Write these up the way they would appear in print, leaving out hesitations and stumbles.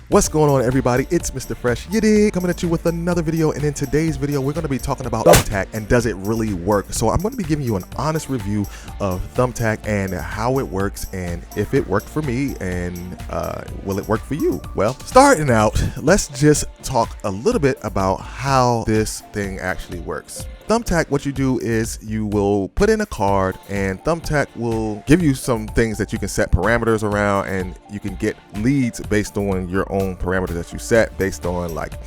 What's going on, everybody? It's Mr. Fresh, you dig, coming at you with another video. And in today's video, we're going to be talking about thumbtack and does it really work. So I'm going to be giving you an honest review of thumbtack and how it works, and if it worked for me, and will it work for you? Well, starting out, let's just talk a little bit about how this thing actually works. Thumbtack, what you do is you will put in a card, and Thumbtack will give you some things that you can set parameters around, and you can get leads based on your own parameters that you set, based on like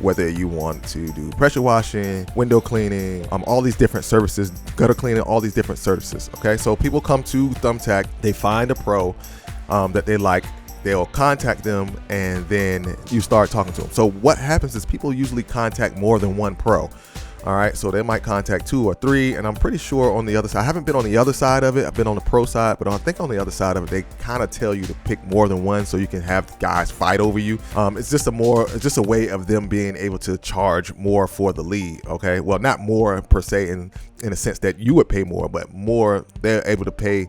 whether you want to do pressure washing, window cleaning, all these different services, gutter cleaning, all these different services. Okay, so people come to Thumbtack, they find a pro that they like, they'll contact them, and then you start talking to them. So what happens is people usually contact more than one pro. All right, so they might contact 2 or 3, and I'm pretty sure on the other side, I haven't been on the other side of it, I've been on the pro side, but I think on the other side of it, they kind of tell you to pick more than one so you can have guys fight over you. It's just a way of them being able to charge more for the lead. Okay, well, not more per se in a sense that you would pay more, but more they're able to pay,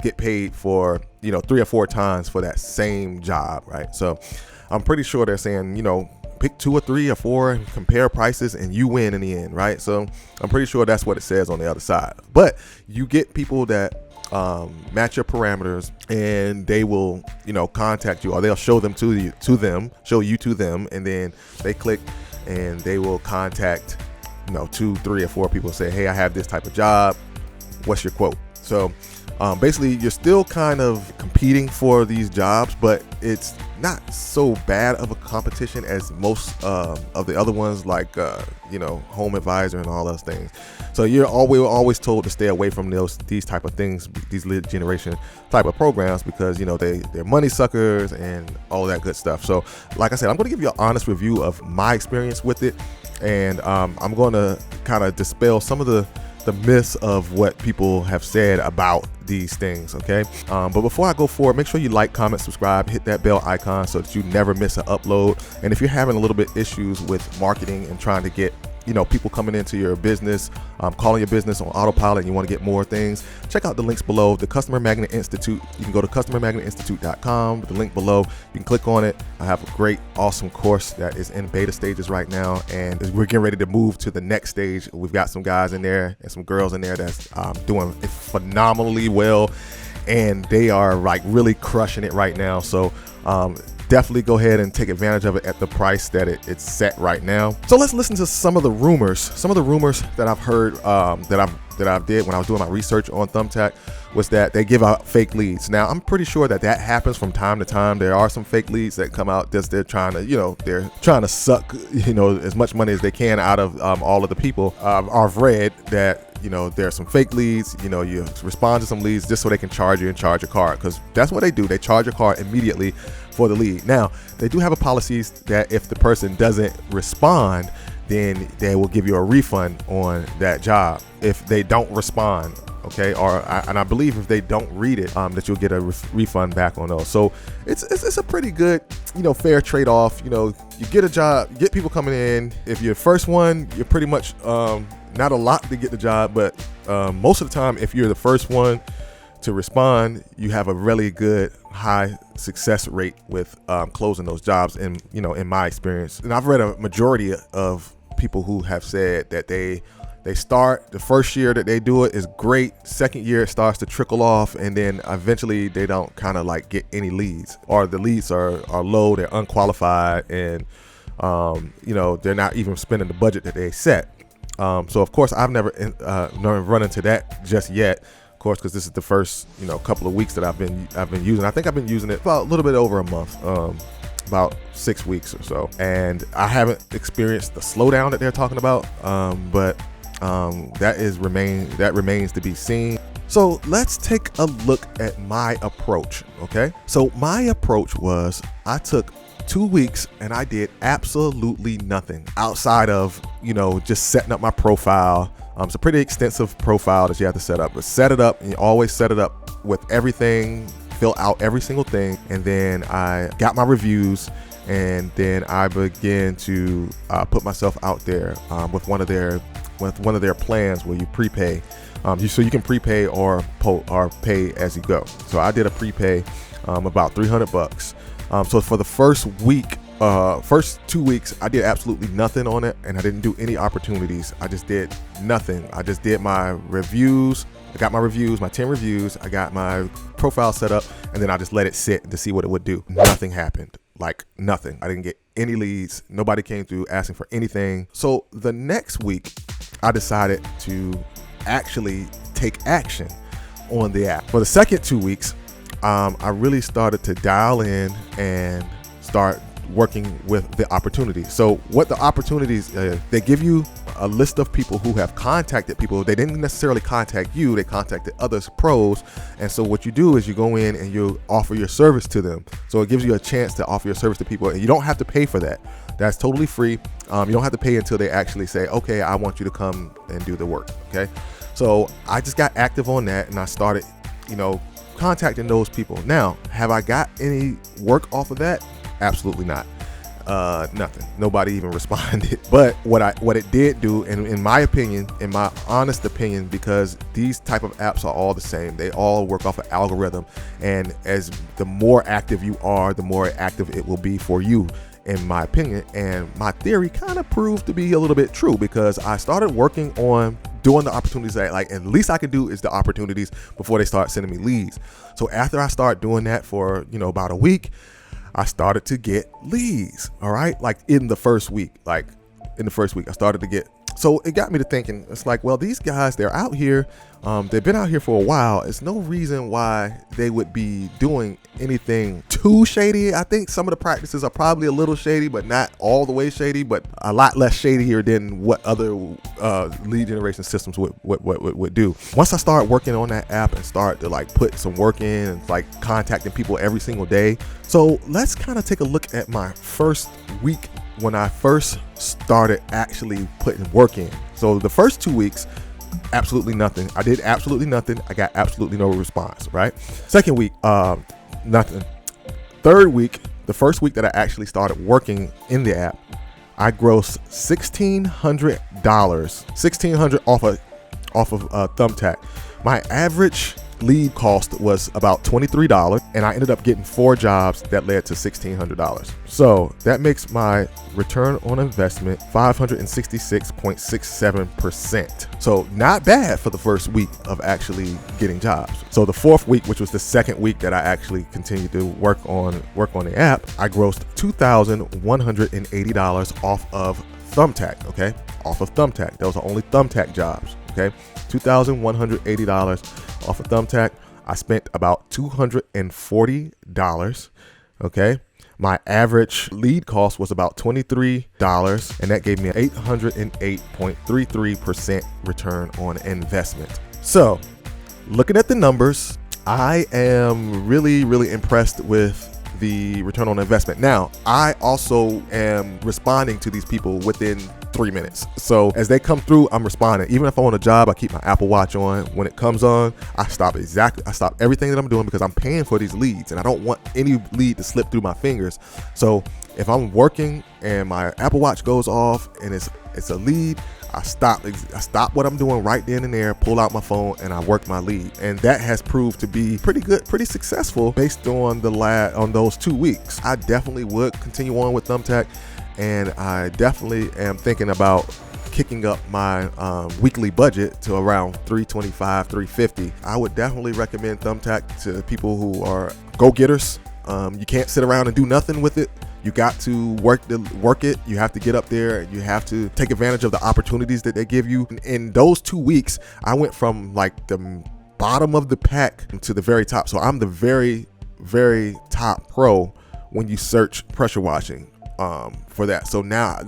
get paid for, 3 or 4 times for that same job, right? So I'm pretty sure they're saying, pick 2 or 3 or 4 and compare prices and you win in the end, right? So I'm pretty sure that's what it says on the other side. But you get people that match your parameters, and they will, contact you, or they'll show them to them, and then they click and they will contact, 2, 3, or 4 people and say, hey, I have this type of job. What's your quote? So basically, you're still kind of competing for these jobs, but it's not so bad of a competition as most of the other ones, like Home Advisor and all those things. So we're always told to stay away from these type of things, these lead generation type of programs, because they're money suckers and all that good stuff. So like I said, I'm going to give you an honest review of my experience with it, and I'm going to kind of dispel some of the myths of what people have said about these things. Okay, but before I go forward, make sure you like, comment, subscribe, hit that bell icon so that you never miss an upload. And if you're having a little bit issues with marketing and trying to get people coming into your business, calling your business on autopilot, and you want to get more things, check out the links below. The Customer Magnet Institute, you can go to customermagnetinstitute.com. The link below, you can click on it. I have a great, awesome course that is in beta stages right now, and we're getting ready to move to the next stage. We've got some guys in there and some girls in there that's doing phenomenally well, and they are like really crushing it right now. So definitely go ahead and take advantage of it at the price that it's set right now. So let's listen to some of the rumors that I've heard, that I did when I was doing my research on Thumbtack, was that they give out fake leads. Now, I'm pretty sure that happens from time to time. There are some fake leads that come out just they're trying to suck as much money as they can out of all of the people. I've read that there's some fake leads. You respond to some leads just so they can charge you and charge your card, because that's what they do. They charge your card immediately for the lead. Now, they do have a policies that if the person doesn't respond, then they will give you a refund on that job if they don't respond. Okay, and I believe if they don't read it, that you'll get a refund back on those. So it's a pretty good, fair trade-off. You get a job, you get people coming in. If you're the first one, you're pretty much not a lot to get the job, but most of the time, if you're the first one to respond, you have a really good high success rate with closing those jobs, in my experience. And I've read a majority of people who have said that they start the first year that they do it is great. Second year it starts to trickle off, and then eventually they don't kind of like get any leads, or the leads are low, they're unqualified, and they're not even spending the budget that they set. So of course I've never run into that just yet, of course, because this is the first couple of weeks that I've been using. I think I've been using it about a little bit over a month, about 6 weeks or so, and I haven't experienced the slowdown that they're talking about, but that remains to be seen. So let's take a look at my approach. Okay, so my approach was, I took 2 weeks and I did absolutely nothing outside of just setting up my profile. It's a pretty extensive profile that you have to set up, but set it up, and you always set it up with everything, fill out every single thing, and then I got my reviews, and then I began to put myself out there with one of their plans where you prepay, so you can prepay or pay as you go. So I did a prepay, about $300, So for the first week, first 2 weeks, I did absolutely nothing on it, and I didn't do any opportunities. I just did nothing. I just did my reviews. I got my reviews, my 10 reviews. I got my profile set up, and then I just let it sit to see what it would do. Nothing happened. Like nothing. I didn't get any leads. Nobody came through asking for anything. So the next week, I decided to actually take action on the app. For the second 2 weeks, I really started to dial in and start working with the opportunities. So what the opportunities, they give you a list of people who have contacted people. They didn't necessarily contact you, they contacted others, pros. And so what you do is you go in and you offer your service to them. So it gives you a chance to offer your service to people, and you don't have to pay for that. That's totally free. You don't have to pay until they actually say, okay, I want you to come and do the work. Okay. So I just got active on that, and I started, contacting those people. Now, have I got any work off of that? Absolutely not. Nothing. Nobody even responded. But what it did do, and in my opinion, in my honest opinion, because these type of apps are all the same, they all work off an algorithm, and as the more active you are, the more active it will be for you, in my opinion. And my theory kind of proved to be a little bit true, because I started working on doing the opportunities that at least I can do is the opportunities before they start sending me leads. So after I start doing that for about a week, I started to get leads. All right, in the first week, I started to get. So it got me to thinking. It's like, well, these guys, they're out here. They've been out here for a while. It's no reason why they would be doing anything too shady. I think some of the practices are probably a little shady, but not all the way shady, but a lot less shadier than what other lead generation systems would do. Once I start working on that app and start to put some work in and contacting people every single day. So let's kind of take a look at my first week when I first started actually putting work in. So the first 2 weeks, absolutely nothing. I did absolutely nothing. I got absolutely no response, right? Second week, nothing. Third week, the first week that I actually started working in the app, I grossed $1,600 off of Thumbtack. My average lead cost was about $23, and I ended up getting 4 jobs that led to $1,600. So that makes my return on investment 566.67%. So not bad for the first week of actually getting jobs. So the fourth week, which was the second week that I actually continued to work on the app, I grossed $2,180 off of Thumbtack. Okay, off of Thumbtack. Those are only Thumbtack jobs. Okay, $2,180 off of Thumbtack. I spent about $240. Okay, my average lead cost was about $23, and that gave me an 808.33% return on investment. So looking at the numbers, I am really, really impressed with the return on investment. Now, I also am responding to these people within 3 minutes. So as they come through, I'm responding. Even if I'm on a job, I keep my Apple Watch on. When it comes on, I stop everything that I'm doing, because I'm paying for these leads and I don't want any lead to slip through my fingers. So if I'm working and my Apple Watch goes off and it's a lead, I stop what I'm doing right then and there, pull out my phone, and I work my lead. And that has proved to be pretty good, pretty successful based on those 2 weeks. I definitely would continue on with Thumbtack, and I definitely am thinking about kicking up my weekly budget to around $325, $350. I would definitely recommend Thumbtack to people who are go-getters. You can't sit around and do nothing with it. You got to work it. You have to get up there, and you have to take advantage of the opportunities that they give you. In those 2 weeks, I went from the bottom of the pack to the very top. So I'm the very, very top pro when you search pressure washing for that. So now,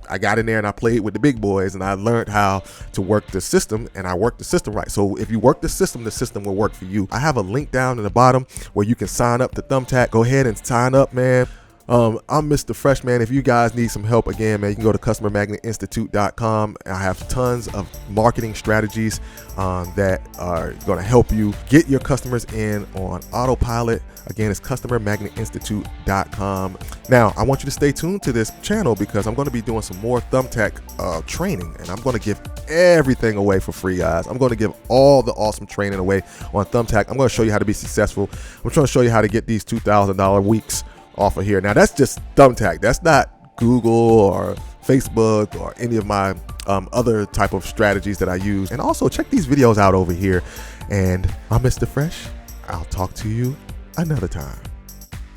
I got in there and I played with the big boys, and I learned how to work the system, and I worked the system right. So if you work the system will work for you. I have a link down in the bottom where you can sign up to Thumbtack. Go ahead and sign up, man. I'm Mr. Fresh, man. If you guys need some help, again, man, you can go to customermagnetinstitute.com. I have tons of marketing strategies that are going to help you get your customers in on autopilot. Again, it's customermagnetinstitute.com. Now, I want you to stay tuned to this channel, because I'm going to be doing some more Thumbtack training, and I'm going to give everything away for free, guys. I'm going to give all the awesome training away on Thumbtack. I'm going to show you how to be successful. I'm trying to show you how to get these $2,000 weeks off of here. Now that's just thumbtack. That's not Google or Facebook or any of my other type of strategies that I use. And also check these videos out over here. And I'm Mr. Fresh. I'll talk to you another time.